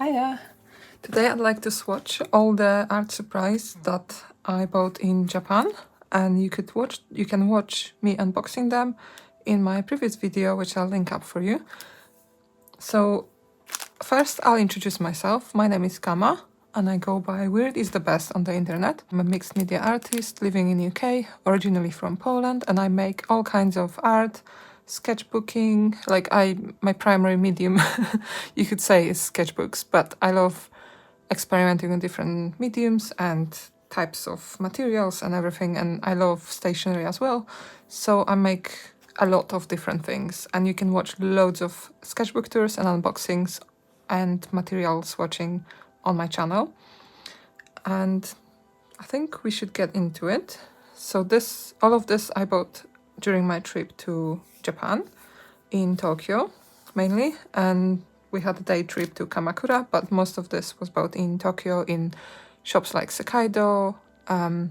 Hiya! Today I'd like to swatch all the art supplies that I bought in Japan, and you can watch me unboxing them in my previous video, which I'll link up for you. So first I'll introduce myself. My name is Kama and I go by Weird is the Best on the internet. I'm a mixed media artist living in UK, originally from Poland, and I make all kinds of art, sketchbooking. My primary medium you could say is sketchbooks, but I love experimenting with different mediums and types of materials and everything, and I love stationery as well, so I make a lot of different things, and you can watch loads of sketchbook tours and unboxings and material swatching on my channel. And I think we should get into it. So all of this I bought during my trip to Japan in Tokyo mainly, and we had a day trip to Kamakura, but most of this was bought in Tokyo in shops like Sekaido, I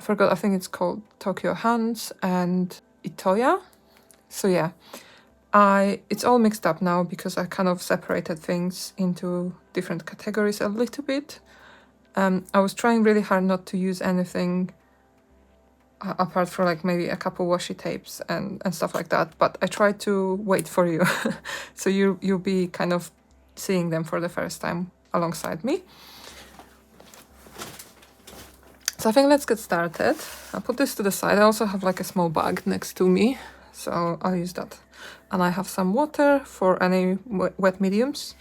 forgot, I think it's called Tokyo Hands and Itoya. So yeah, it's all mixed up now because I kind of separated things into different categories a little bit. I was trying really hard not to use anything apart from like maybe a couple washi tapes and stuff like that, but I tried to wait for you so you'll be kind of seeing them for the first time alongside me. So I think let's get started. I'll put this to the side. I also have like a small bag next to me, so I'll use that. And I have some water for any wet mediums.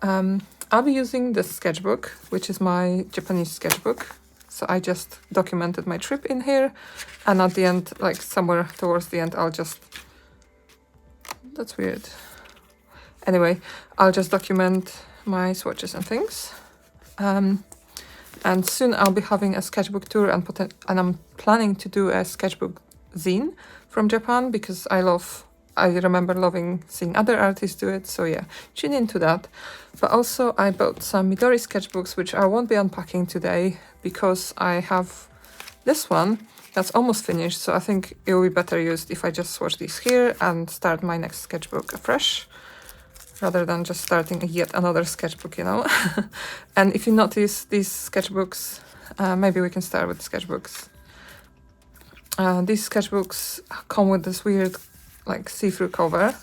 I'll be using this sketchbook, which is my Japanese sketchbook. So I just documented my trip in here, and at the end, like somewhere towards the end, that's weird. Anyway, I'll just document my swatches and things. And soon I'll be having a sketchbook tour, and I'm planning to do a sketchbook zine from Japan because I remember loving seeing other artists do it, so yeah, tune into that. But also I bought some Midori sketchbooks, which I won't be unpacking today because I have this one that's almost finished, so I think it will be better used if I just swatch these here and start my next sketchbook afresh, rather than just starting yet another sketchbook, you know. And if you notice these sketchbooks, maybe we can start with sketchbooks. These sketchbooks come with this weird like see-through cover,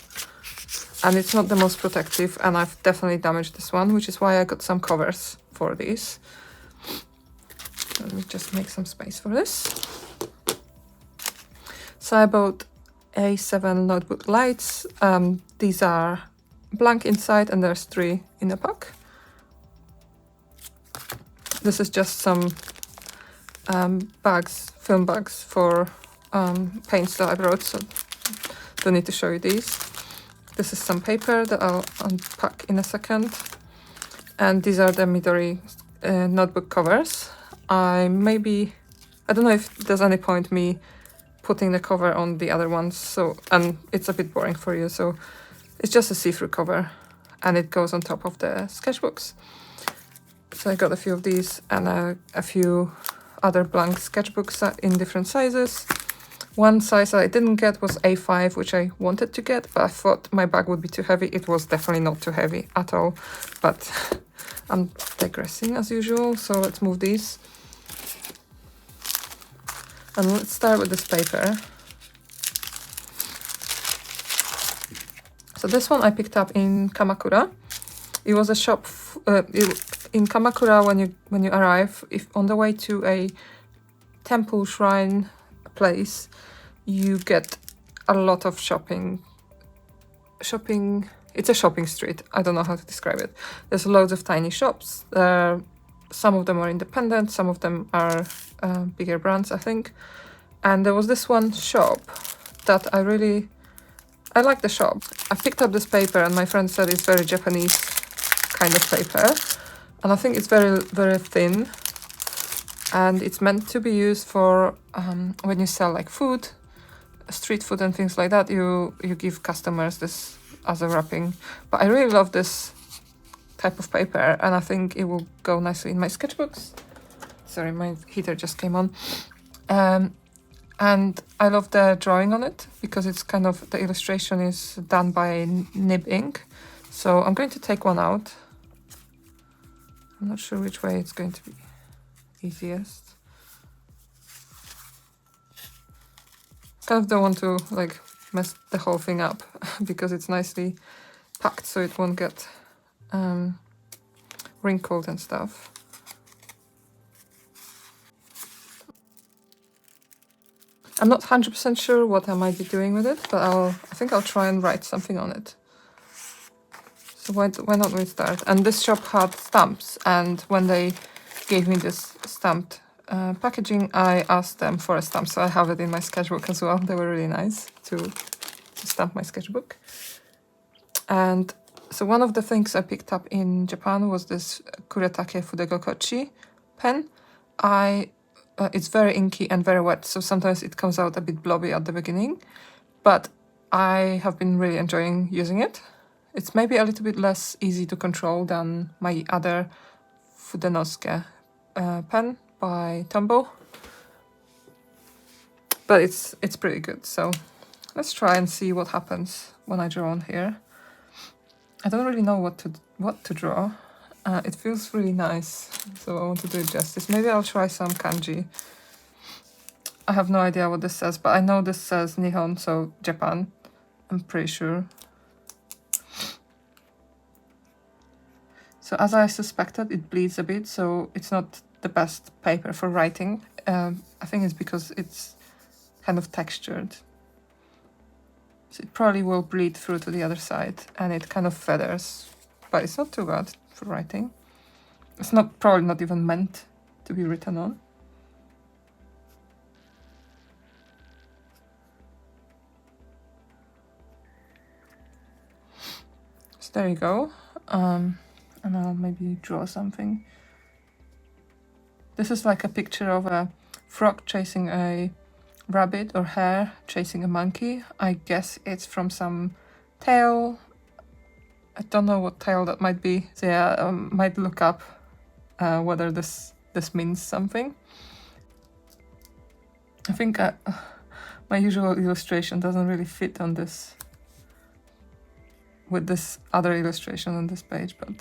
and it's not the most protective, and I've definitely damaged this one, which is why I got some covers for these. Let me just make some space for this. So I bought A7 notebook lights. These are blank inside, and there's 3 in the pack. This is just some film bags for paints that I brought, so don't need to show you these. This is some paper that I'll unpack in a second, and these are the Midori notebook covers. I don't know if there's any point me putting the cover on the other ones, and it's a bit boring for you, so it's just a see-through cover, and it goes on top of the sketchbooks. So I got a few of these and a few other blank sketchbooks in different sizes. One size I didn't get was A5, which I wanted to get, but I thought my bag would be too heavy. It was definitely not too heavy at all, but I'm digressing as usual, so let's move these. And let's start with this paper. So this one I picked up in Kamakura. It was a shop in Kamakura. When you arrive, if on the way to a temple shrine place, you get a lot of shopping. It's a shopping street. I don't know how to describe it. There's loads of tiny shops. Some of them are independent, some of them are bigger brands, I think. And there was this one shop that I like the shop. I picked up this paper, and my friend said it's very Japanese kind of paper, and I think it's very, very thin, and it's meant to be used for when you sell like food, street food and things like that. You give customers this as a wrapping. But I really love this type of paper, and I think it will go nicely in my sketchbooks. Sorry, my heater just came on. And I love the drawing on it because it's kind of, the illustration is done by nib ink. So I'm going to take one out. I'm not sure which way it's going to be easiest. Kind of don't want to like mess the whole thing up because it's nicely packed so it won't get wrinkled and stuff. I'm not 100% sure what I might be doing with it, but I think I'll try and write something on it. So why not we start? And this shop had stamps, and when they gave me this stamped packaging, I asked them for a stamp, so I have it in my sketchbook as well. They were really nice to stamp my sketchbook. And so one of the things I picked up in Japan was this Kuretake Fudegokochi pen. It's very inky and very wet, so sometimes it comes out a bit blobby at the beginning, but I have been really enjoying using it. It's maybe a little bit less easy to control than my other Fudenosuke pen by Tombow, but it's pretty good. So let's try and see what happens when I draw on here. I don't really know what to draw. It feels really nice, so I want to do it justice. Maybe I'll try some kanji. I have no idea what this says, but I know this says Nihon, so Japan. I'm pretty sure. So as I suspected, it bleeds a bit, so it's not the best paper for writing. I think it's because it's kind of textured. So it probably will bleed through to the other side, and it kind of feathers, but it's not too bad for writing. It's probably not even meant to be written on. So there you go. And I'll maybe draw something. This is like a picture of a frog chasing a rabbit or hare chasing a monkey. I guess it's from some tale. I don't know what tale that might be. So yeah, might look up whether this means something. I think my usual illustration doesn't really fit on this with this other illustration on this page, but I'm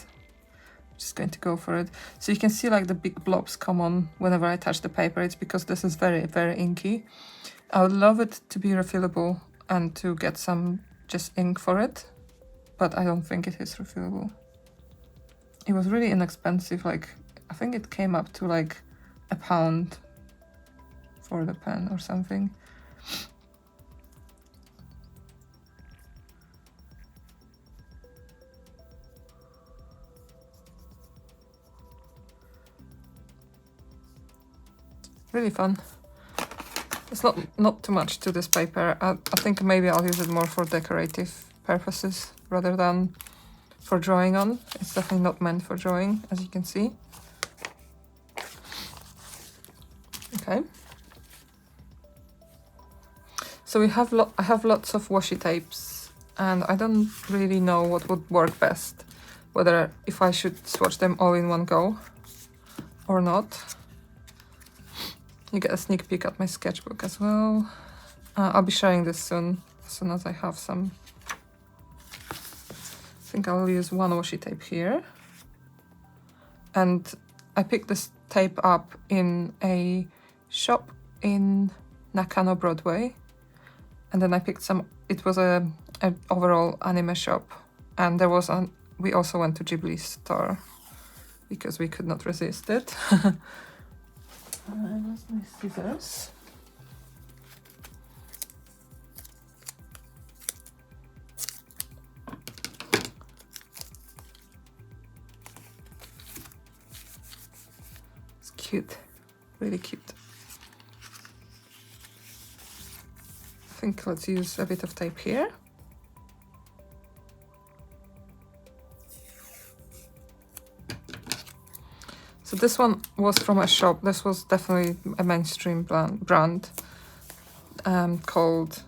just going to go for it. So you can see like the big blobs come on whenever I touch the paper. It's because this is very, very inky. I would love it to be refillable and to get some just ink for it, but I don't think it is refillable. It was really inexpensive, like I think it came up to like £1 for the pen or something. Really fun. It's not too much to this paper. I think maybe I'll use it more for decorative purposes rather than for drawing on. It's definitely not meant for drawing, as you can see. Okay. So I have lots of washi tapes, and I don't really know what would work best, whether if I should swatch them all in one go or not. You get a sneak peek at my sketchbook as well. I'll be sharing this soon, as soon as I have some. I think I'll use one washi tape here. And I picked this tape up in a shop in Nakano Broadway. And then I picked some, it was an overall anime shop. And there was we also went to Ghibli store because we could not resist it. Where's my scissors? It's cute, really cute. I think let's use a bit of tape here. So this one was from a shop. This was definitely a mainstream brand called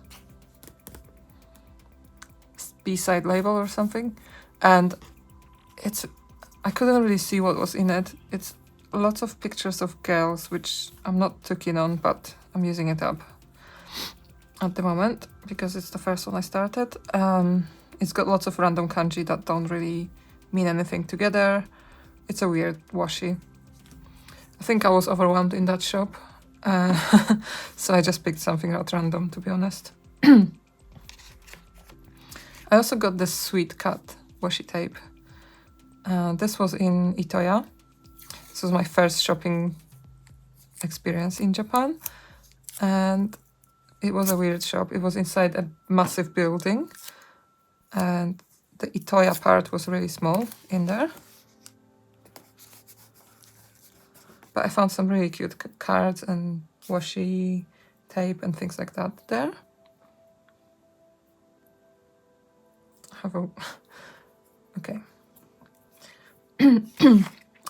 B-side label or something. And I couldn't really see what was in it. It's lots of pictures of girls, which I'm not too keen on, but I'm using it up at the moment because it's the first one I started. It's got lots of random kanji that don't really mean anything together. It's a weird washi. I think I was overwhelmed in that shop, so I just picked something out random, to be honest. I also got this Sweet Cat washi tape. This was in Itoya. This was my first shopping experience in Japan, and it was a weird shop. It was inside a massive building, and the Itoya part was really small in there. But I found some really cute cards and washi tape and things like that there. Okay.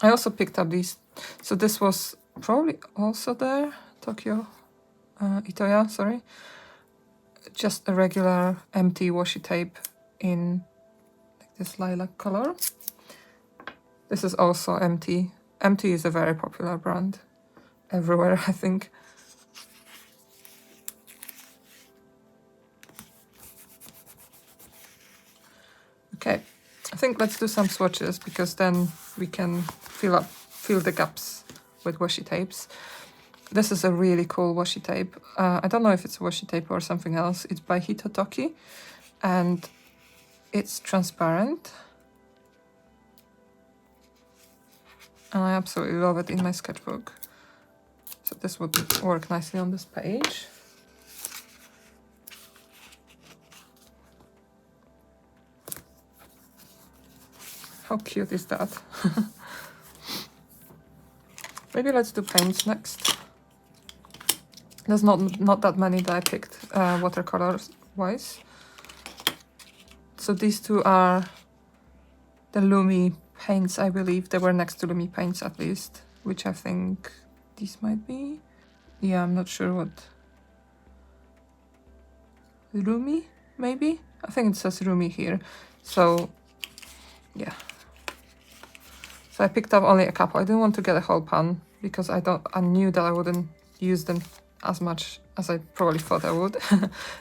I also picked up these. So this was probably also there, Itoya, sorry. Just a regular empty washi tape in like this lilac color. This is also empty. Empty is a very popular brand everywhere, I think. Okay, I think let's do some swatches, because then we can fill the gaps with washi tapes. This is a really cool washi tape. I don't know if it's washi tape or something else. It's by Hitotoki, and it's transparent. And I absolutely love it in my sketchbook. So this would work nicely on this page. How cute is that? Maybe let's do paints next. There's not that many that I picked watercolors wise. So these two are the Lumi paints, I believe. They were next to Lumi paints at least, which I think these might be. Yeah, I'm not sure what. Lumi, maybe? I think it says Lumi here. So, yeah. So I picked up only a couple. I didn't want to get a whole pan because I knew that I wouldn't use them as much as I probably thought I would.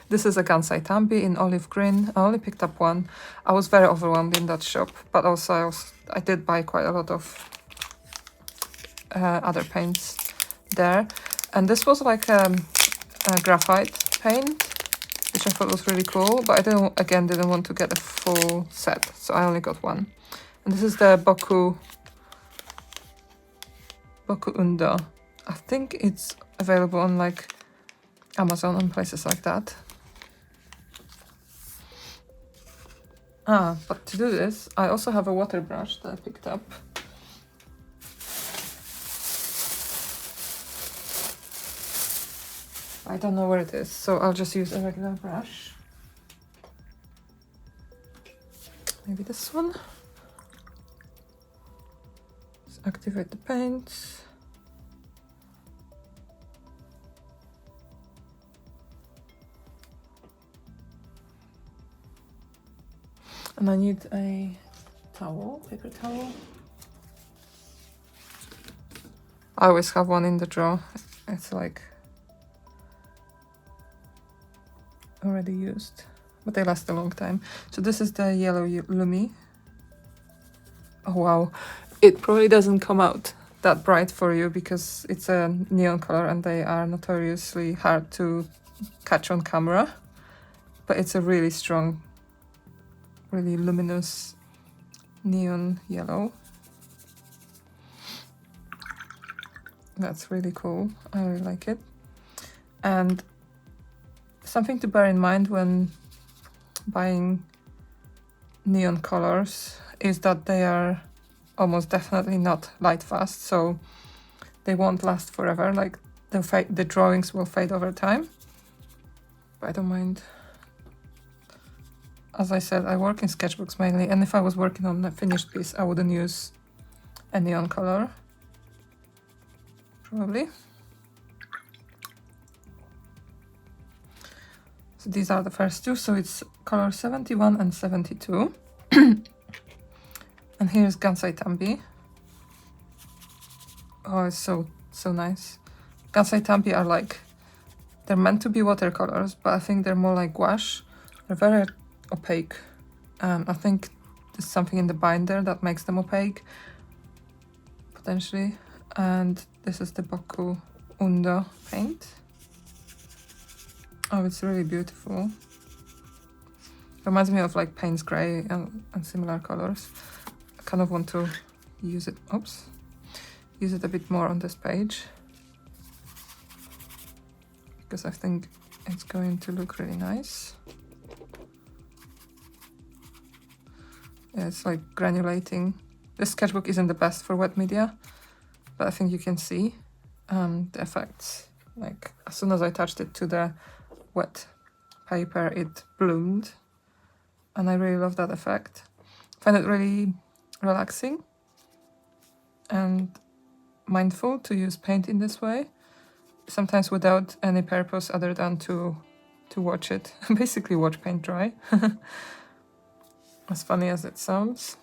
This is a Gansai Tambi in olive green. I only picked up one. I was very overwhelmed in that shop, but also I did buy quite a lot of other paints there. And this was like a graphite paint, which I thought was really cool, but I didn't want to get a full set, so I only got one. And this is the Boku Undo. I think it's available on like Amazon and places like that. But to do this, I also have a water brush that I picked up. I don't know where it is, so I'll just use a regular brush. Maybe this one. Let's activate the paints. And I need a towel, paper towel. I always have one in the drawer. It's like already used, but they last a long time. So this is the yellow Lumi. Oh wow, it probably doesn't come out that bright for you because it's a neon color and they are notoriously hard to catch on camera, but it's a really strong, really luminous neon yellow. That's really cool. I really like it. And something to bear in mind when buying neon colors is that they are almost definitely not light fast, so they won't last forever. Like the drawings will fade over time, but I don't mind. As I said, I work in sketchbooks mainly, and if I was working on a finished piece, I wouldn't use a neon color, probably. So these are the first two, so it's color 71 and 72. And here's Gansai Tambi. Oh, it's so nice. Gansai Tambi are like, they're meant to be watercolors, but I think they're more like gouache. They're very opaque, I think there's something in the binder that makes them opaque, potentially. And this is the Boku Undo paint. Oh, it's really beautiful. Reminds me of like Payne's Grey and similar colors. I kind of want to use it, use it a bit more on this page, because I think it's going to look really nice. Yeah, it's like granulating. This sketchbook isn't the best for wet media, but I think you can see the effects. Like as soon as I touched it to the wet paper, it bloomed, and I really love that effect. I find it really relaxing and mindful to use paint in this way, sometimes without any purpose other than to watch it. Basically watch paint dry. As funny as it sounds.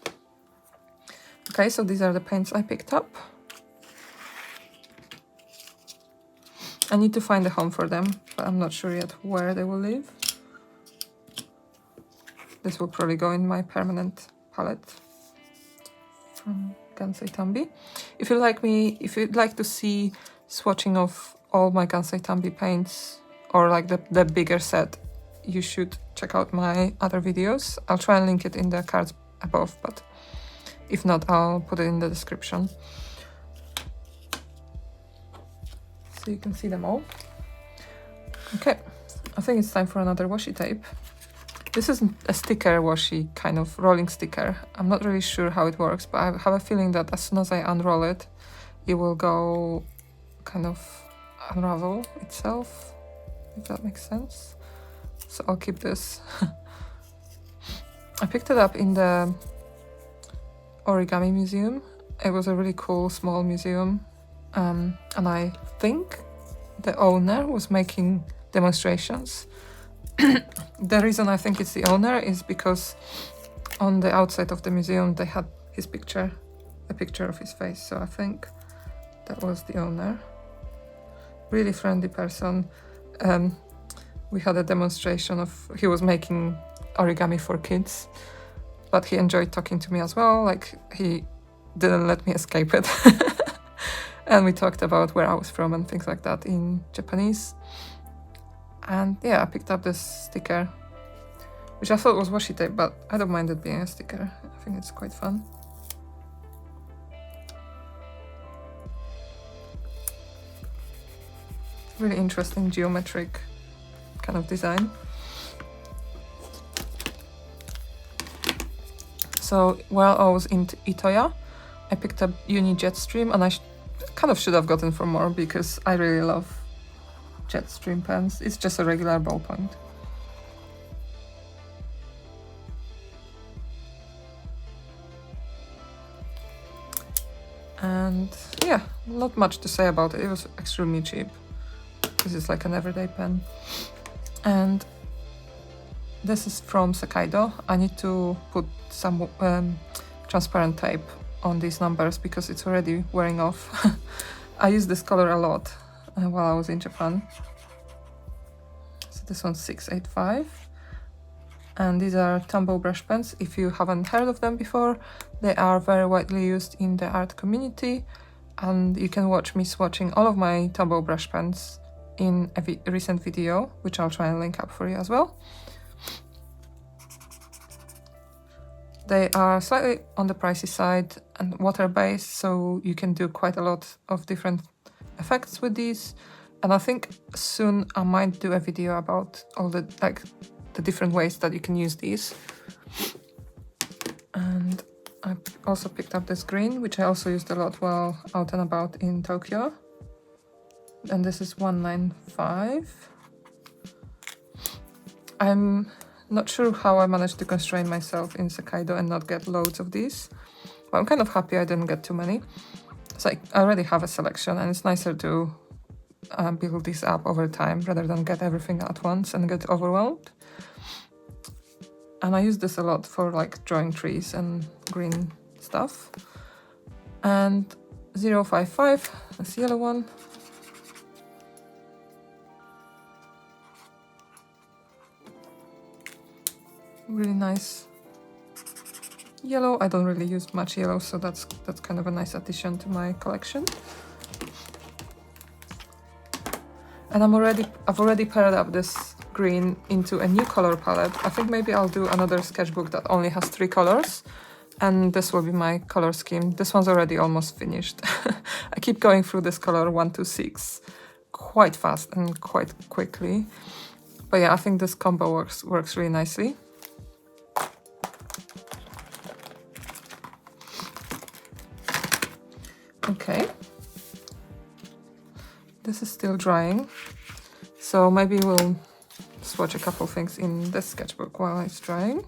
Okay, so these are the paints I picked up. I need to find a home for them, but I'm not sure yet where they will live. This will probably go in my permanent palette from Gansai Tambi. If you'd like to see swatching of all my Gansai Tambi paints, or like the bigger set, you should check out my other videos. I'll try and link it in the cards above, but if not, I'll put it in the description, so you can see them all. Okay, I think it's time for another washi tape. This is a sticker washi, kind of rolling sticker. I'm not really sure how it works, but I have a feeling that as soon as I unroll it, it will go kind of unravel itself, if that makes sense. So I'll keep this. I picked it up in the origami museum. It was a really cool small museum, and I think the owner was making demonstrations. The reason I think it's the owner is because on the outside of the museum they had his picture, a picture of his face, so I think that was the owner. Really friendly person. We had a demonstration of, he was making origami for kids, but he enjoyed talking to me as well, like he didn't let me escape it. And we talked about where I was from and things like that in Japanese. And yeah, I picked up this sticker, which I thought was washi tape, but I don't mind it being a sticker. I think it's quite fun. Really interesting geometric kind of design. So while I was in Itoya, I picked up Uni Jetstream, and I kind of should have gotten for more because I really love Jetstream pens. It's just a regular ballpoint. And yeah, not much to say about it. It was extremely cheap. This is like an everyday pen. And this is from Sekaido. I need to put some transparent tape on these numbers because it's already wearing off. I used this color a lot while I was in Japan. So this one's 685. And these are Tombow brush pens. If you haven't heard of them before, they are very widely used in the art community, and you can watch me swatching all of my Tombow brush pens in a recent video, which I'll try and link up for you as well. They are slightly on the pricey side and water-based, so you can do quite a lot of different effects with these. And I think soon I might do a video about all the different ways that you can use these. And I also picked up this green, which I also used a lot while out and about in Tokyo. And this is 195. I'm not sure how I managed to constrain myself in Sekaido and not get loads of these, but I'm kind of happy I didn't get too many. So I already have a selection, and it's nicer to build these up over time rather than get everything at once and get overwhelmed. And I use this a lot for like drawing trees and green stuff. And 055, this yellow one. Really nice yellow. I don't really use much yellow, so that's kind of a nice addition to my collection. And I've already paired up this green into a new color palette. I think maybe I'll do another sketchbook that only has 3 colors, and this will be my color scheme. This one's already almost finished. I keep going through this color 1 to 6 quite fast and quite quickly. But yeah, I think this combo works really nicely. Okay. This is still drying, so maybe we'll swatch a couple things in this sketchbook while it's drying.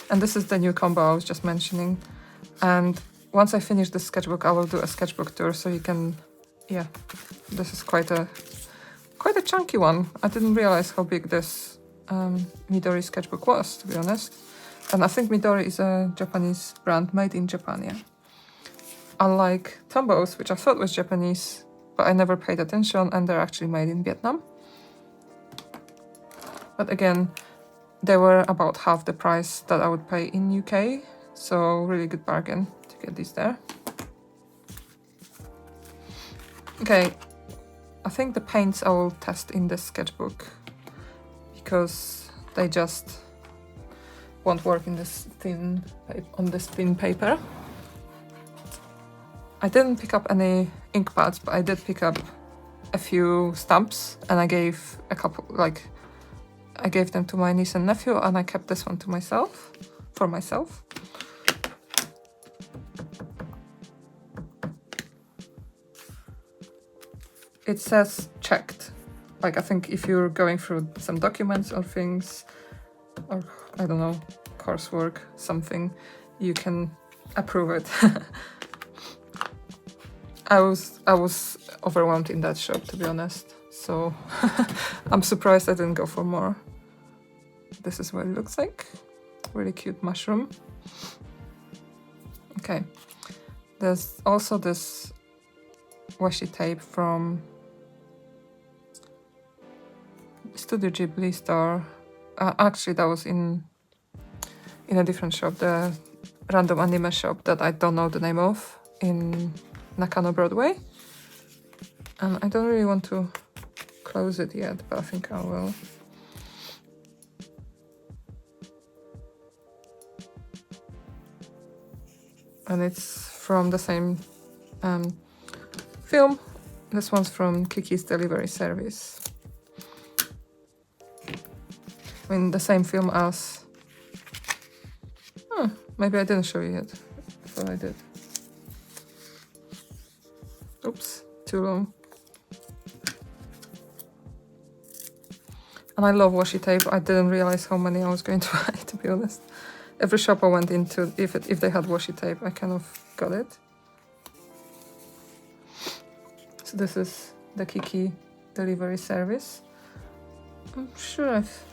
And this is the new combo I was just mentioning. And once I finish this sketchbook, I will do a sketchbook tour, so you can, yeah, this is quite a chunky one. I didn't realize how big this Midori sketchbook was, to be honest. And I think Midori is a Japanese brand made in Japan, yeah. Unlike Tombows, which I thought was Japanese, but I never paid attention, and they're actually made in Vietnam. But again, they were about half the price that I would pay in UK, so really good bargain to get these there. Okay, I think the paints I will test in this sketchbook, because they just won't work in this thin paper. I didn't pick up any ink pads, but I did pick up a few stamps, and I gave a couple, I gave them to my niece and nephew, and I kept this one to myself, for myself. It says checked. I think if you're going through some documents or things, or I don't know, coursework, something, you can approve it. I was overwhelmed in that shop, to be honest, so I'm surprised I didn't go for more. This is what it looks like. Really cute mushroom. Okay, there's also this washi tape from Studio Ghibli store. Actually, that was in a different shop, the random anime shop that I don't know the name of, in Nakano Broadway. And I don't really want to close it yet, but I think I will. And it's from the same film. This one's from Kiki's Delivery Service. I mean, the same film as... maybe I didn't show you yet. I thought I did. Oops, too long. And I love washi tape. I didn't realize how many I was going to buy, to be honest. Every shop I went into, if they had washi tape, I kind of got it. So this is the Kiki Delivery Service. I'm sure I've...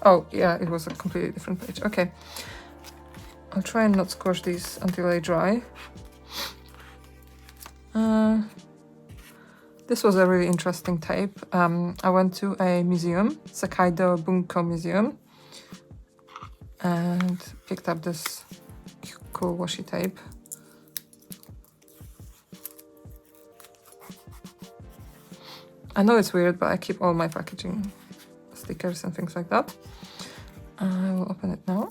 Oh, yeah, it was a completely different page. Okay. I'll try and not squash these until they dry. This was a really interesting tape. I went to a museum, Sakaido Bunko Museum, and picked up this cool washi tape. I know it's weird, but I keep all my packaging, stickers and things like that. I will open it now.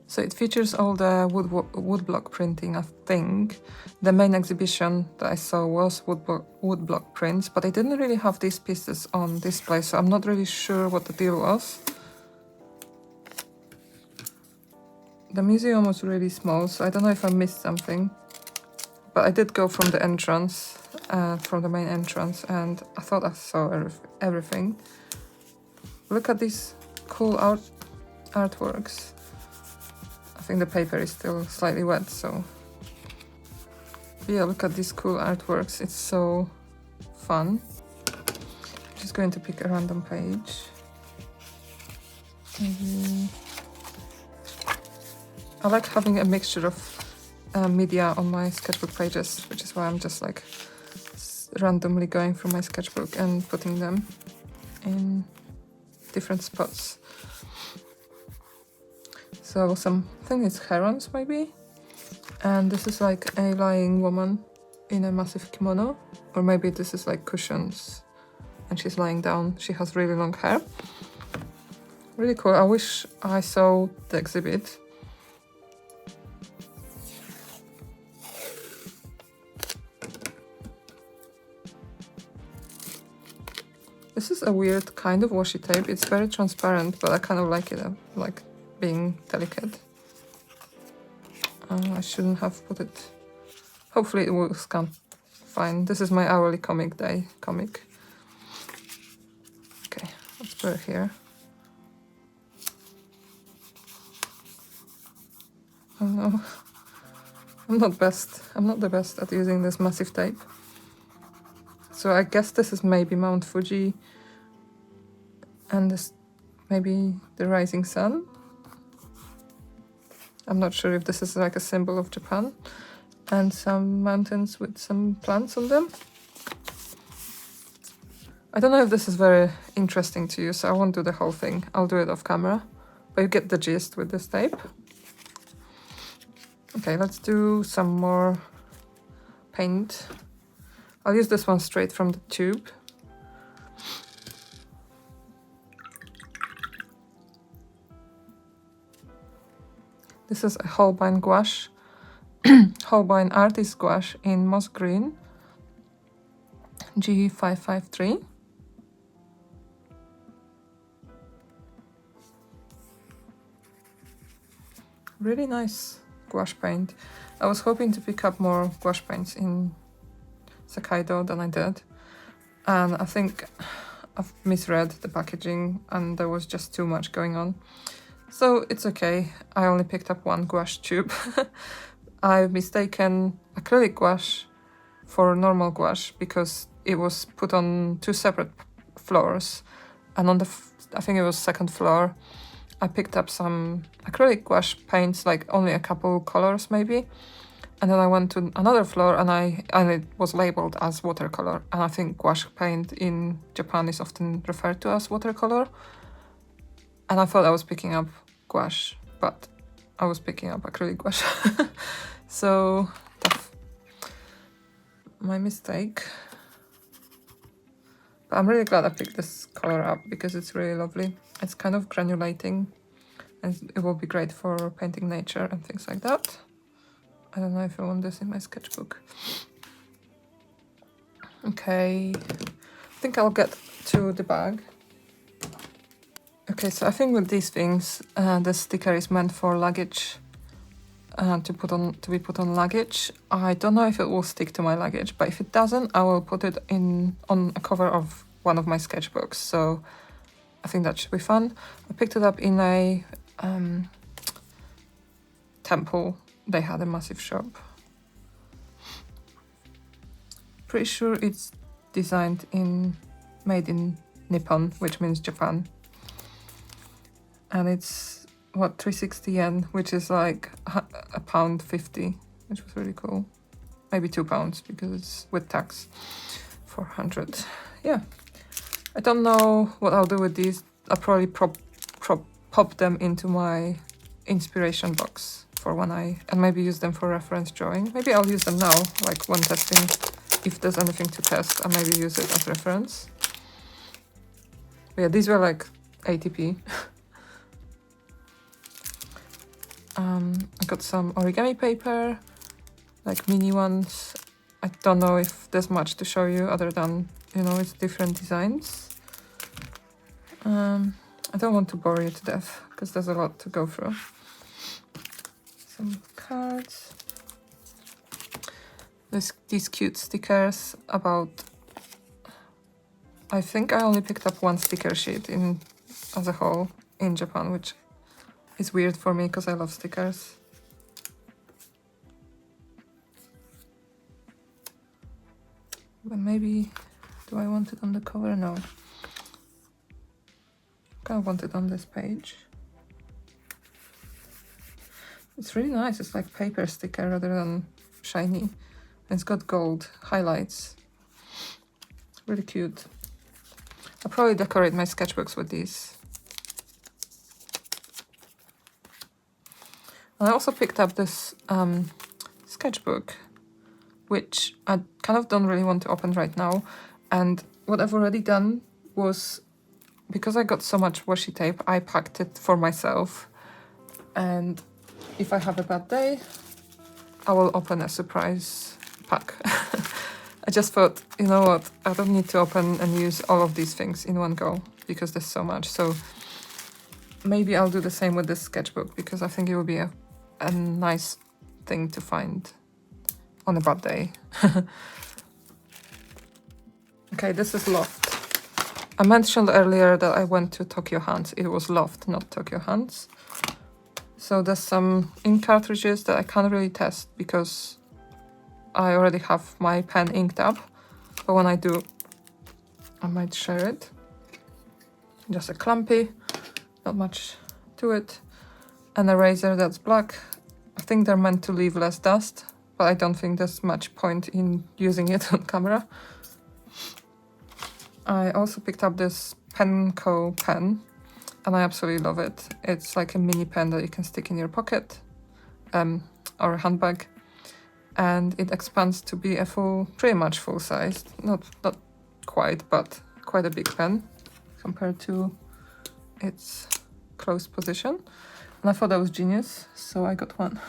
So it features all the woodblock printing, I think. The main exhibition that I saw was woodblock prints, but they didn't really have these pieces on display, so I'm not really sure what the deal was. The museum was really small, so I don't know if I missed something. But I did go from the entrance, from the main entrance, and I thought I saw everything. Look at these cool artworks. I think the paper is still slightly wet, so... Yeah, look at these cool artworks. It's so fun. I'm just going to pick a random page. Maybe I like having a mixture of media on my sketchbook pages, which is why I'm just like randomly going through my sketchbook and putting them in different spots. So I think it's herons maybe, and this is like a lying woman in a massive kimono, or maybe this is like cushions and she's lying down. She has really long hair. Really cool. I wish I saw the exhibit. This is a weird kind of washi tape. It's very transparent, but I kind of like it, like being delicate. I shouldn't have put it. Hopefully it will scan fine. This is my hourly comic day comic. Okay, let's put it here. Oh no, I'm not the best at using this massive tape. So I guess this is maybe Mount Fuji, and this maybe the rising sun. I'm not sure if this is like a symbol of Japan, and some mountains with some plants on them. I don't know if this is very interesting to you, so I won't do the whole thing. I'll do it off camera, but you get the gist with this tape. Okay, let's do some more paint. I'll use this one straight from the tube. This is a Holbein gouache, Holbein Artist Gouache in Moss Green, G553. Really nice gouache paint. I was hoping to pick up more gouache paints in Sakaido than I did, and I think I've misread the packaging and there was just too much going on. So it's okay, I only picked up one gouache tube. I've mistaken acrylic gouache for normal gouache because it was put on two separate floors, and on the, I think it was second floor, I picked up some acrylic gouache paints, like only a couple colors maybe, and then I went to another floor and it was labeled as watercolor, and I think gouache paint in Japan is often referred to as watercolor, and I thought I was picking up gouache, but I was picking up acrylic gouache. So tough. My mistake. But I'm really glad I picked this color up because it's really lovely. It's kind of granulating and it will be great for painting nature and things like that. I don't know if I want this in my sketchbook. Okay, I think I'll get to the bag. Okay, so I think with these things, the sticker is meant for luggage, to be put on luggage. I don't know if it will stick to my luggage, but if it doesn't, I will put it on a cover of one of my sketchbooks. So I think that should be fun. I picked it up in a temple. They had a massive shop. Pretty sure it's made in Nippon, which means Japan. And it's, what, 360 yen, which is like £1.50, which was really cool. Maybe £2 because it's with tax. 400. Yeah. I don't know what I'll do with these. I'll probably pop them into my inspiration box for when and maybe use them for reference drawing. Maybe I'll use them now, like when testing, if there's anything to test, I'll maybe use it as reference. But yeah, these were like 80p. I got some origami paper, like mini ones. I don't know if there's much to show you other than, you know, it's different designs. I don't want to bore you to death because there's a lot to go through. Some cards. These cute stickers about... I think I only picked up one sticker sheet as a whole in Japan, which is weird for me because I love stickers. But maybe... do I want it on the cover? No. I want it on this page. It's really nice. It's like paper sticker rather than shiny. And it's got gold highlights. Really cute. I'll probably decorate my sketchbooks with these. And I also picked up this sketchbook, which I kind of don't really want to open right now. And what I've already done was, because I got so much washi tape, I packed it for myself. And if I have a bad day, I will open a surprise pack. I just thought, you know what, I don't need to open and use all of these things in one go because there's so much. So maybe I'll do the same with this sketchbook because I think it will be a nice thing to find on a bad day. Okay, this is Loft. I mentioned earlier that I went to Tokyo Hands. It was Loft, not Tokyo Hands. So there's some ink cartridges that I can't really test because I already have my pen inked up. But when I do, I might share it. Just a clumpy, not much to it. An eraser that's black. I think they're meant to leave less dust, but I don't think there's much point in using it on camera. I also picked up this Penco pen, and I absolutely love it. It's like a mini pen that you can stick in your pocket or a handbag, and it expands to be a pretty much full-sized, not quite, but quite a big pen compared to its closed position. And I thought that was genius, so I got one.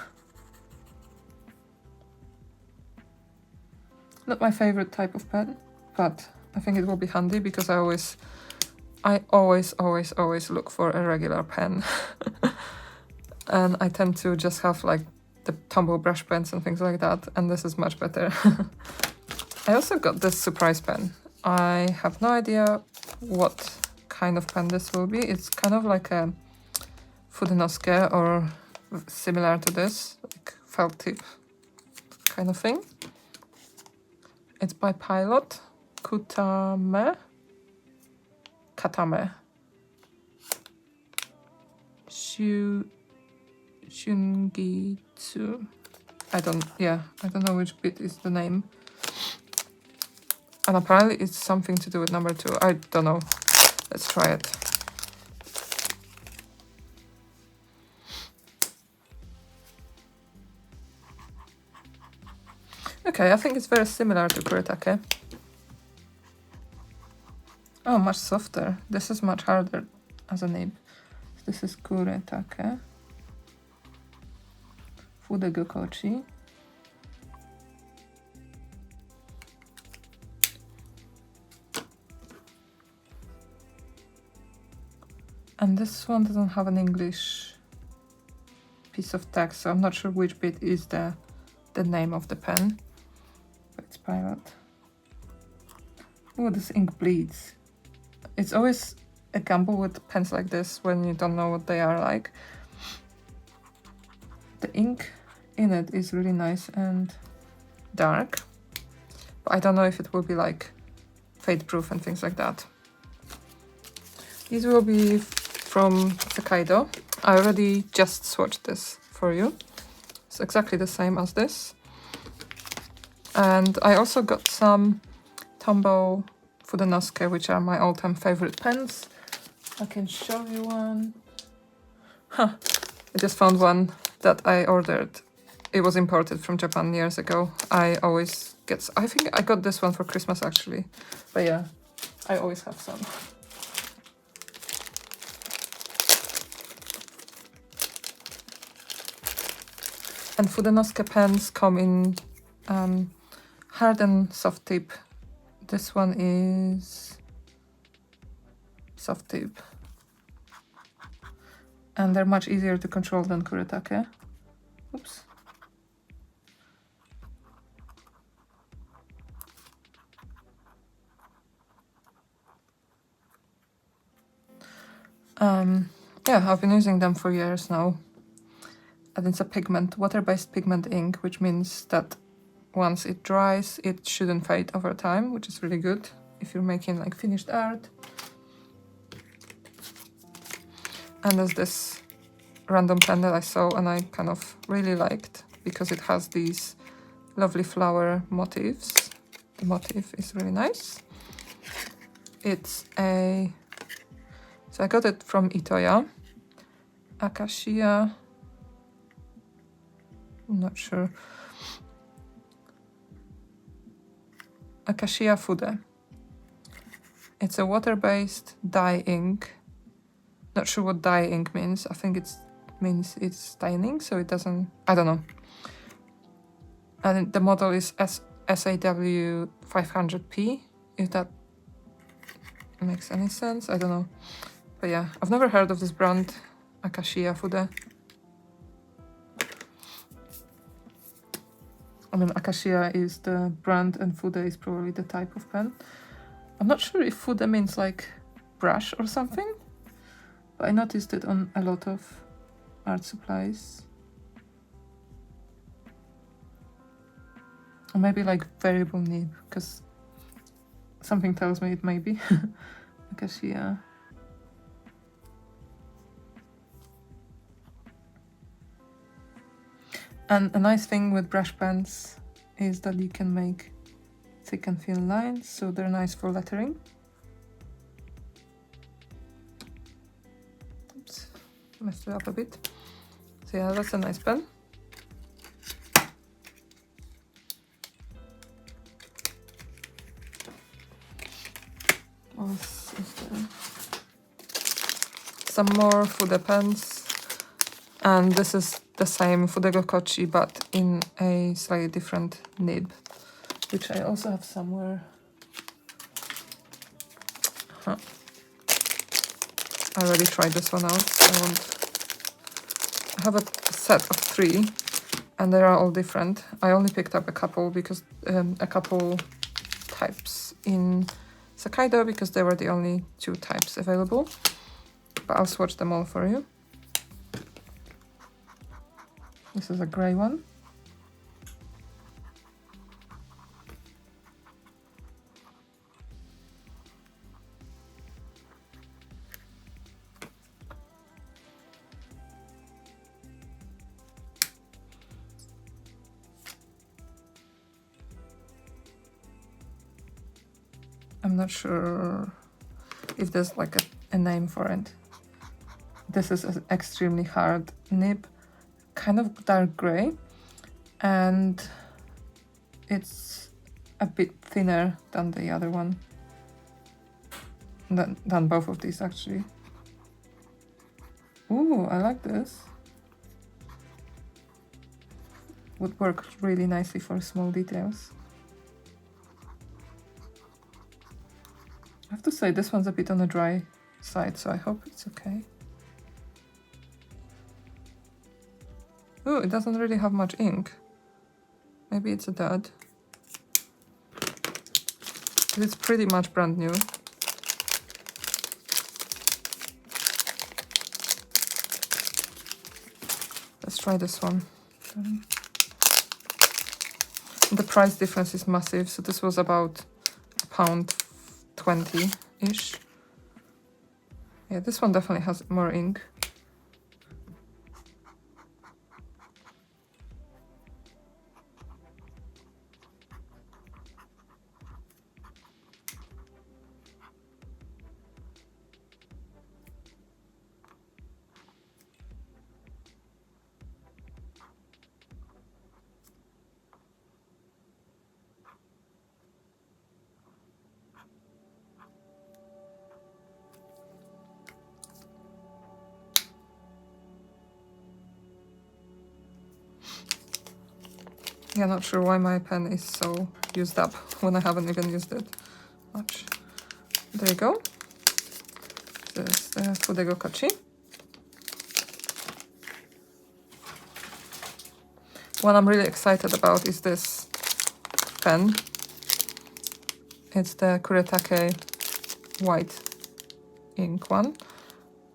Not my favorite type of pen, but I think it will be handy because I always look for a regular pen. And I tend to just have like the Tombow brush pens and things like that, and this is much better. I also got this surprise pen. I have no idea what kind of pen this will be. It's kind of like a Fudenosuke or similar to this, like felt tip kind of thing. It's by Pilot. Katame. Shungitsu. I don't know which bit is the name. And apparently it's something to do with number 2. I don't know. Let's try it. Okay, I think it's very similar to Kuretake. Oh, much softer. This is much harder as a nib. This is Kuretake. Fudegokochi. And this one doesn't have an English piece of text, so I'm not sure which bit is the name of the pen. But it's Pilot. Oh, this ink bleeds. It's always a gamble with pens like this when you don't know what they are like. The ink in it is really nice and dark, but I don't know if it will be like fade proof and things like that. These will be from Sekaido. I already just swatched this for you. It's exactly the same as this. And I also got some Tombow Fudenosuke, which are my all-time favorite pens. I can show you one. I just found one that I ordered. It was imported from Japan years ago. I think I got this one for Christmas actually. But yeah, I always have some. And Fudenosuke pens come in hard and soft tip. This one is soft tip. And they're much easier to control than Kuretake. Oops. Yeah, I've been using them for years now. And it's a pigment, water-based pigment ink, which means that once it dries, it shouldn't fade over time, which is really good if you're making like finished art. And there's this random pen that I saw and I kind of really liked because it has these lovely flower motifs. The motif is really nice. It's a... So I got it from Itoya. Acacia... I'm not sure. Acacia Fude. It's a water-based dye ink. Not sure what dye ink means. I think it means it's dyeing, so it doesn't... I don't know. And the model is SAW 500p, if that makes any sense. I don't know. But yeah, I've never heard of this brand, Acacia Fude. I mean, Acacia is the brand and Fude is probably the type of pen. I'm not sure if Fude means like brush or something, but I noticed it on a lot of art supplies. Or maybe like variable nib, because something tells me it may be Acacia. And a nice thing with brush pens is that you can make thick and thin lines, so they're nice for lettering. Oops, messed it up a bit. So yeah, that's a nice pen. What else is there? Some more Fude pens. And this is the same Fudego Kochi, but in a slightly different nib, which I also have somewhere. Huh. I already tried this one out. I have a set of 3, and they are all different. I only picked up a couple because a couple types in Sakaido because they were the only 2 types available. But I'll swatch them all for you. This is a grey one. I'm not sure if there's like a name for it. This is an extremely hard nib, kind of dark grey, and it's a bit thinner than the other one, than both of these actually. Ooh, I like this. Would work really nicely for small details. I have to say this one's a bit on the dry side, so I hope it's okay. Ooh, it doesn't really have much ink. Maybe it's a dud. It's pretty much brand new. Let's try this one. The price difference is massive, so this was about £1.20-ish. Yeah, this one definitely has more ink. Yeah, not sure why my pen is so used up when I haven't even used it much. There you go. This is the Fudego Kochi. What I'm really excited about is this pen. It's the Kuretake white ink one.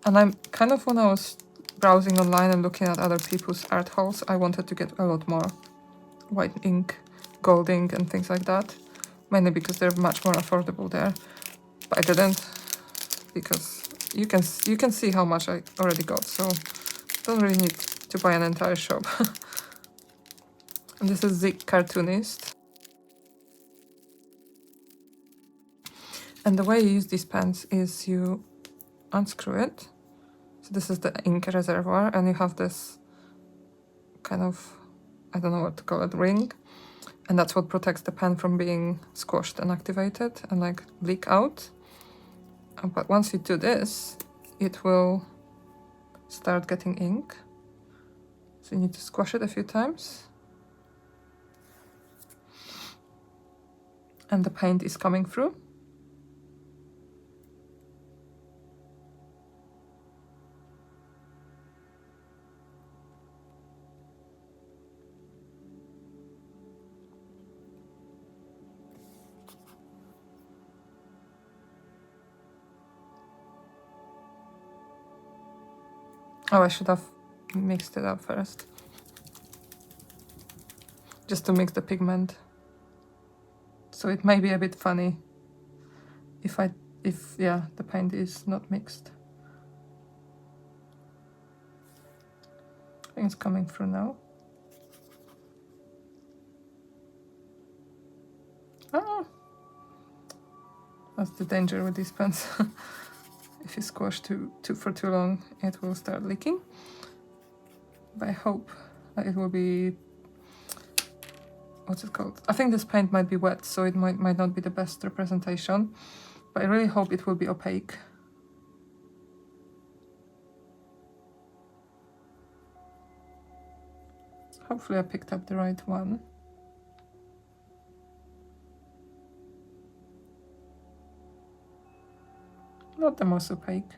And I'm kind of, when I was browsing online and looking at other people's art hauls, I wanted to get a lot more white ink, gold ink and things like that, mainly because they're much more affordable there. But I didn't, because you can see how much I already got, so don't really need to buy an entire shop. And this is the Cartoonist. And the way you use these pens is you unscrew it. So this is the ink reservoir, and you have this kind of, I don't know what to call it, ring. And that's what protects the pen from being squashed and activated and like leak out. But once you do this, it will start getting ink. So you need to squash it a few times. And the paint is coming through. Oh, I should have mixed it up first. Just to mix the pigment. So it may be a bit funny if the paint is not mixed. I think it's coming through now. Ah, that's the danger with these pens. If you squash for too long, it will start leaking. But I hope that it will be, what's it called? I think this paint might be wet, so it might not be the best representation. But I really hope it will be opaque. Hopefully I picked up the right one. Not the most opaque.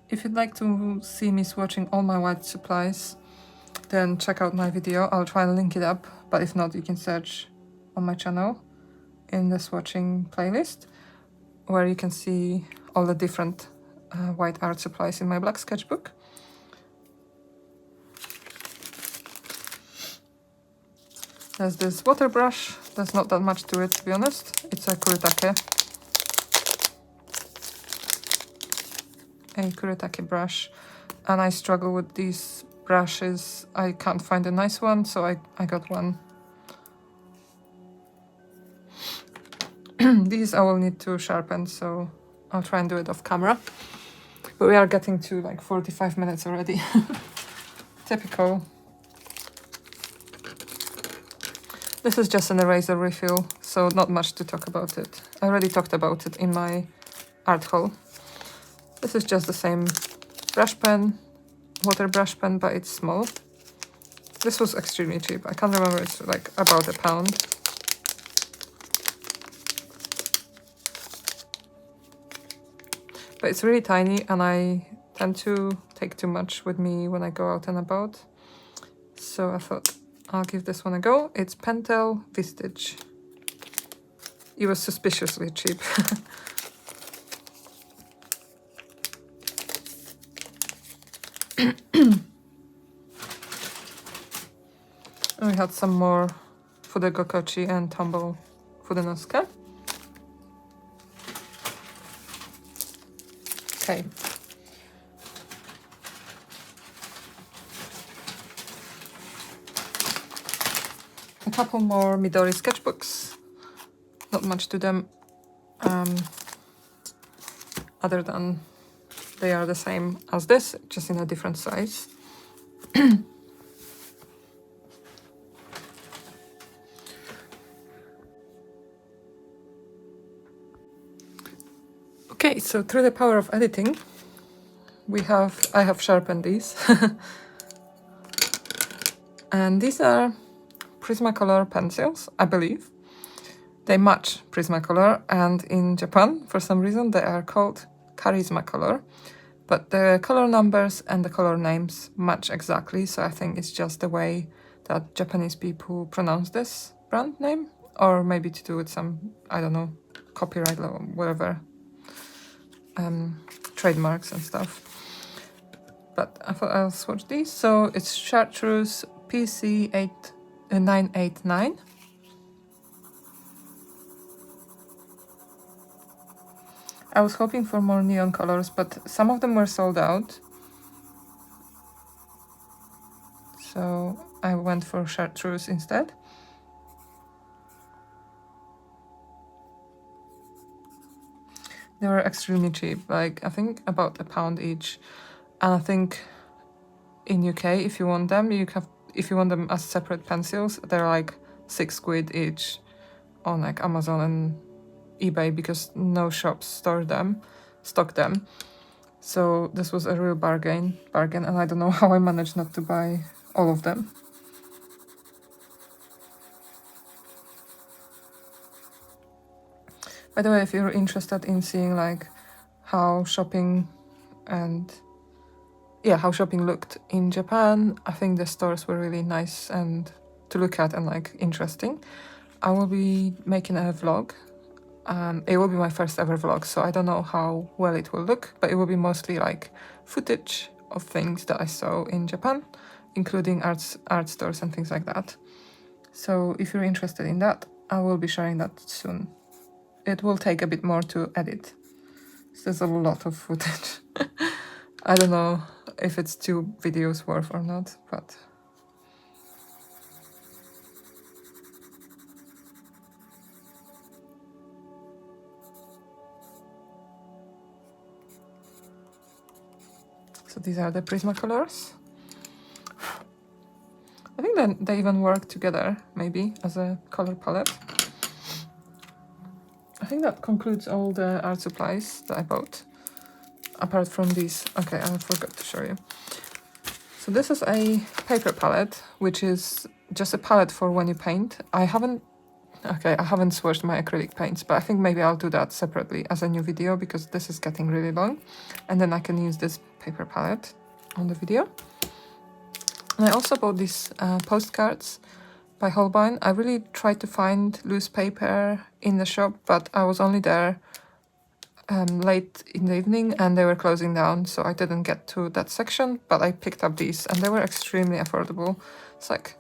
If you'd like to see me swatching all my white supplies, then check out my video. I'll try and link it up, but if not, you can search on my channel in the swatching playlist, where you can see all the different white art supplies in my black sketchbook. There's this water brush. There's not that much to it, to be honest. It's a Kuretake brush, and I struggle with these brushes. I can't find a nice one, so I got one. These I will need to sharpen, so I'll try and do it off camera. But we are getting to like 45 minutes already. Typical. This is just an eraser refill, so not much to talk about it. I already talked about it in my art haul. This is just the same brush pen, water brush pen, but it's small. This was extremely cheap. I can't remember, it's like about £1. But it's really tiny, and I tend to take too much with me when I go out and about. So I thought I'll give this one a go. It's Pentel Vistage. It was suspiciously cheap. We had some more Fudegokochi and Tombow Fudenosuke. Okay. A couple more Midori sketchbooks. Not much to them, other than they are the same as this, just in a different size. Okay, so through the power of editing, I have sharpened these. And these are Prismacolor pencils, I believe. They match Prismacolor, and in Japan, for some reason, they are called Charismacolor. But the color numbers and the color names match exactly, so I think it's just the way that Japanese people pronounce this brand name, or maybe to do with some, I don't know, copyright law, whatever, trademarks and stuff. But I thought I'll swatch these. So it's Chartreuse PC989. I was hoping for more neon colors, but some of them were sold out. So I went for chartreuse instead. They were extremely cheap, like I think about £1 each. And I think in UK, if you want them, if you want them as separate pencils, they're like £6 each on like Amazon and eBay, because no shops stock them. So this was a real bargain, and I don't know how I managed not to buy all of them. By the way, if you're interested in seeing like how shopping looked in Japan, I think the stores were really nice and to look at and like interesting. I will be making a vlog. It will be my first ever vlog, so I don't know how well it will look, but it will be mostly like footage of things that I saw in Japan, including art stores and things like that. So if you're interested in that, I will be sharing that soon. It will take a bit more to edit. There's a lot of footage. I don't know if it's 2 videos worth or not, but... So these are the Prismacolors. I think that they even work together, maybe, as a color palette. I think that concludes all the art supplies that I bought. Apart from these. Okay, I forgot to show you. So this is a paper palette, which is just a palette for when you paint. I haven't swatched my acrylic paints, but I think maybe I'll do that separately as a new video, because this is getting really long. And then I can use this paper palette on the video. And I also bought these postcards by Holbein. I really tried to find loose paper in the shop, but I was only there late in the evening and they were closing down, so I didn't get to that section, but I picked up these and they were extremely affordable. It's like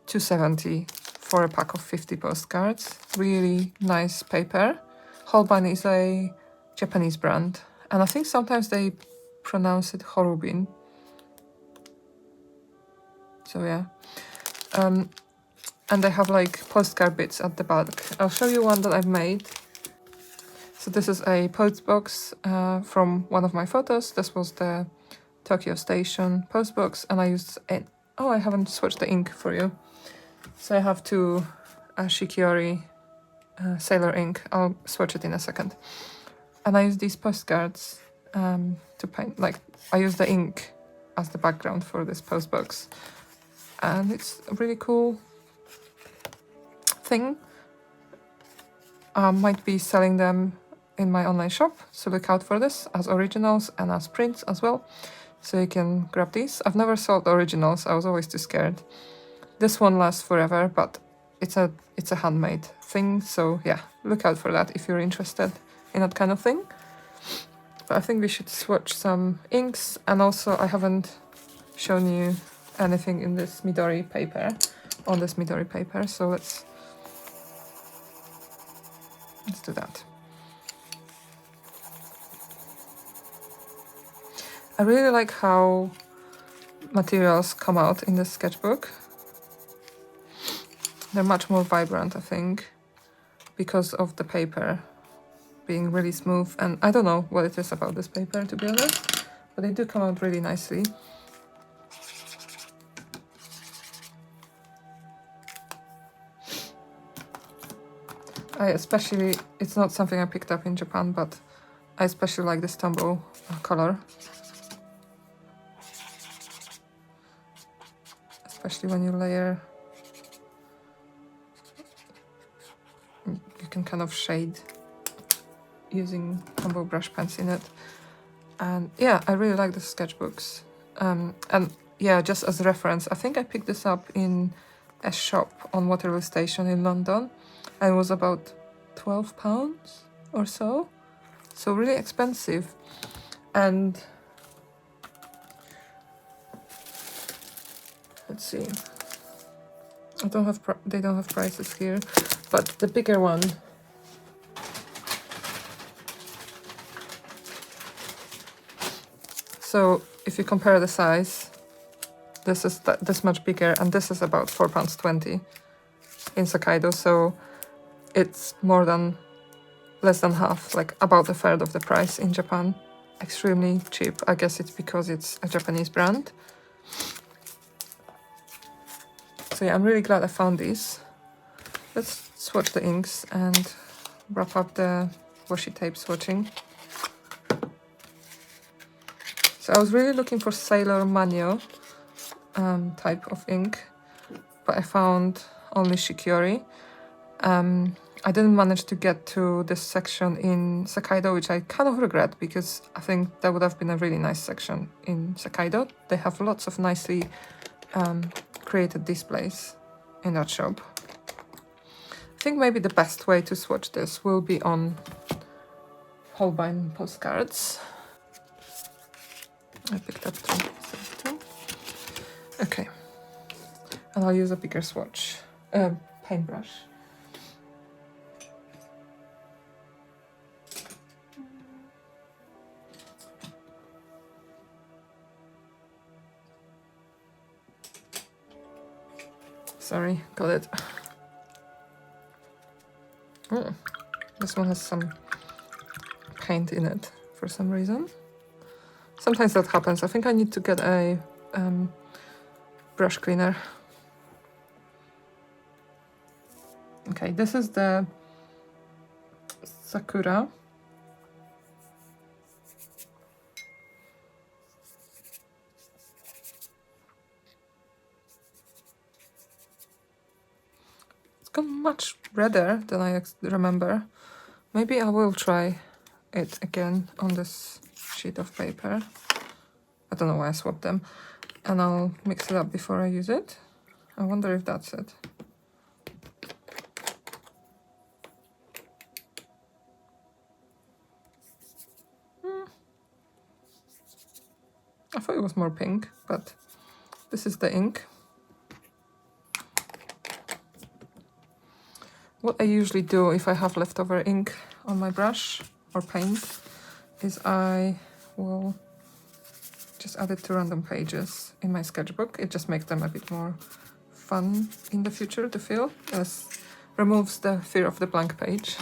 $2.70 for a pack of 50 postcards. Really nice paper. Holbein is a Japanese brand, and I think sometimes they pronounce it Horubin. So yeah. And they have like postcard bits at the back. I'll show you one that I've made. So this is a post box from one of my photos. This was the Tokyo Station post box, and I used it. Oh, I haven't swatched the ink for you. So I have 2 Shikiori Sailor ink. I'll swatch it in a second. And I use these postcards to paint. Like, I use the ink as the background for this post box, and it's a really cool thing. I might be selling them in my online shop, so look out for this as originals and as prints as well, so you can grab these. I've never sold originals, I was always too scared. This one lasts forever, but it's a handmade thing, so yeah, look out for that if you're interested in that kind of thing. But I think we should swatch some inks, and also I haven't shown you anything in this Midori paper, so let's do that. I really like how materials come out in this sketchbook. They're much more vibrant, I think, because of the paper being really smooth. And I don't know what it is about this paper, to be honest, but they do come out really nicely. It's not something I picked up in Japan, but I especially like this Tombow color. Especially when you layer, you can kind of shade using Tombow brush pens in it. And yeah, I really like the sketchbooks. And yeah, just as a reference, I think I picked this up in a shop on Waterloo Station in London. And it was about £12 or so. So really expensive. And let's see. They don't have prices here, but the bigger one So if you compare the size, this is this much bigger, and this is about £4.20 in Sakaido, so it's more than less than half, like about a third of the price in Japan. Extremely cheap. I guess it's because it's a Japanese brand. So yeah, I'm really glad I found these. Let's swatch the inks and wrap up the washi tape swatching. So I was really looking for Sailor Manyo type of ink, but I found only Shikiori. I didn't manage to get to this section in Sakaido, which I kind of regret, because I think that would have been a really nice section in Sakaido. They have lots of nicely created displays in that shop. I think maybe the best way to swatch this will be on Holbein postcards. I picked up two. Okay. And I'll use a bigger swatch, paintbrush. Sorry, got it. Oh, this one has some paint in it for some reason. Sometimes that happens. I think I need to get a brush cleaner. Okay, this is the Sakura. It's gone much redder than I remember. Maybe I will try it again on this sheet of paper. I don't know why I swapped them. And I'll mix it up before I use it. I wonder if that's it. I thought it was more pink, but this is the ink. What I usually do if I have leftover ink on my brush or paint is I will just add it to random pages in my sketchbook. It just makes them a bit more fun in the future to fill, as removes the fear of the blank page.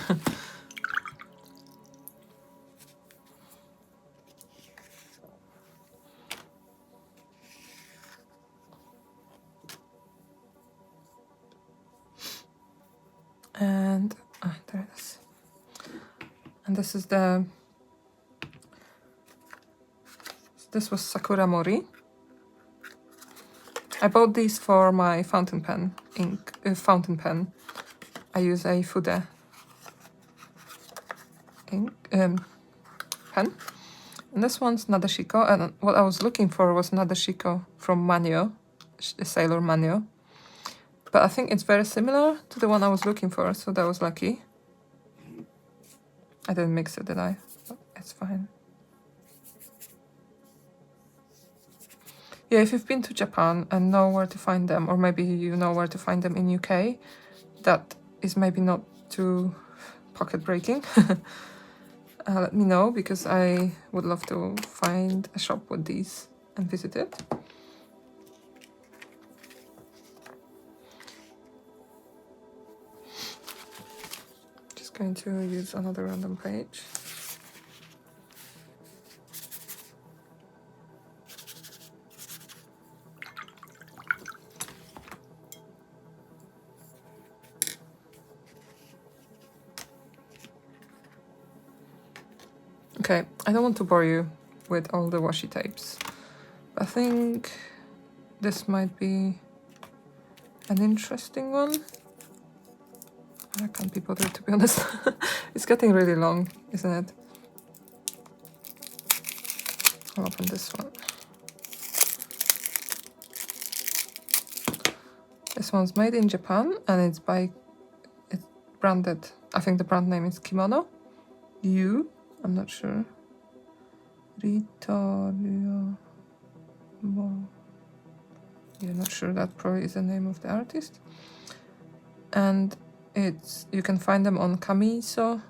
And there it is. And this is this was Sakura Mori. I bought these for my fountain pen fountain pen. I use a Fude ink pen. And this one's Nadeshiko, and what I was looking for was Nadeshiko from Manyo, Sailor Manyo. But I think it's very similar to the one I was looking for, so that was lucky. I didn't mix it, did I? Oh, it's fine. Yeah, if you've been to Japan and know where to find them, or maybe you know where to find them in UK, that is maybe not too pocket breaking. Let me know, because I would love to find a shop with these and visit it. Just going to use another random page. Okay, I don't want to bore you with all the washi tapes. I think this might be an interesting one. I can't be bothered, to be honest. It's getting really long, isn't it? I'll open this one. This one's made in Japan, and it's branded, I think the brand name is Kimono. I'm not sure. Ritorio. You're not sure, that probably is the name of the artist. And you can find them on kamiso.co.jp.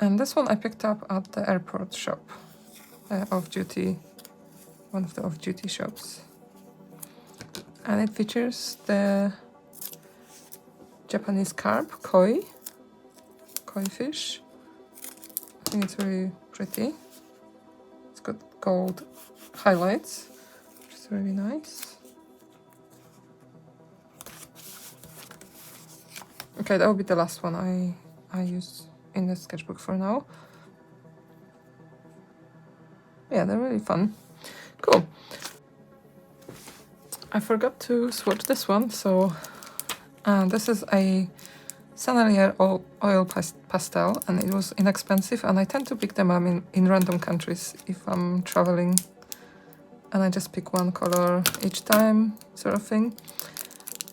And this one I picked up at the airport shop, off-duty, one of the off-duty shops. And it features the Japanese carp, koi fish. I think it's really pretty. It's got gold highlights, which is really nice. Okay, that will be the last one I use in the sketchbook for now. Yeah, they're really fun. Cool. I forgot to swatch this one, so this is a Stationery oil pastel, and it was inexpensive, and I tend to pick them up in random countries if I'm traveling, and I just pick one color each time, sort of thing.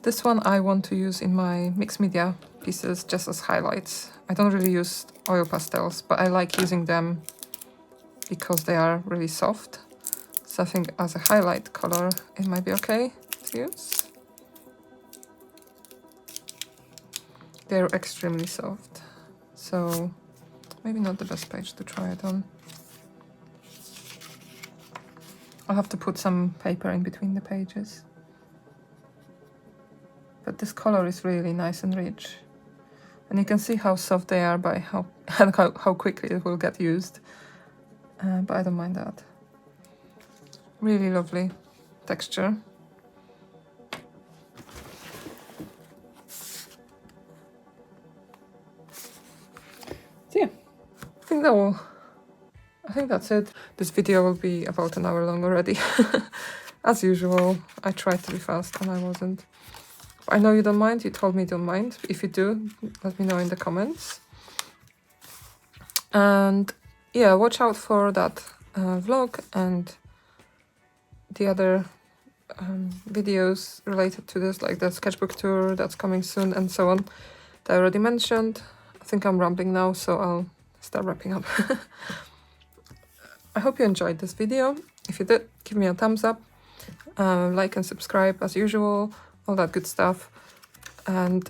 This one I want to use in my mixed media pieces just as highlights. I don't really use oil pastels, but I like using them because they are really soft. So I think as a highlight color it might be okay to use. They're extremely soft, so maybe not the best page to try it on. I'll have to put some paper in between the pages. But this color is really nice and rich. And you can see how soft they are by how quickly it will get used. But I don't mind that. Really lovely texture. So yeah, I think that's it. This video will be about an hour long already. As usual, I tried to be fast and I wasn't. I know you don't mind, you told me you don't mind. If you do, let me know in the comments. And yeah, watch out for that vlog and the other videos related to this, like the sketchbook tour that's coming soon and so on, that I already mentioned. I think I'm rambling now, so I'll start wrapping up. I hope you enjoyed this video. If you did, give me a thumbs up, like and subscribe as usual, all that good stuff. And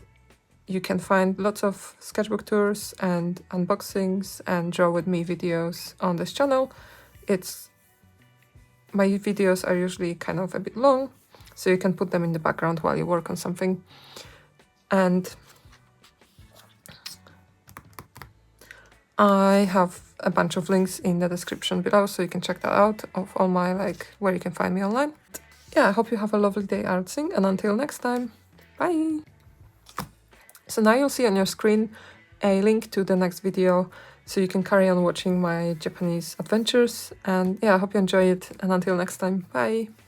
you can find lots of sketchbook tours and unboxings and draw with me videos on this channel. My videos are usually kind of a bit long, so you can put them in the background while you work on something. And I have a bunch of links in the description below, so you can check that out, of all my, where you can find me online. Yeah, I hope you have a lovely day artsing, and until next time, bye! So now you'll see on your screen a link to the next video, so you can carry on watching my Japanese adventures. And yeah, I hope you enjoy it, and until next time, bye!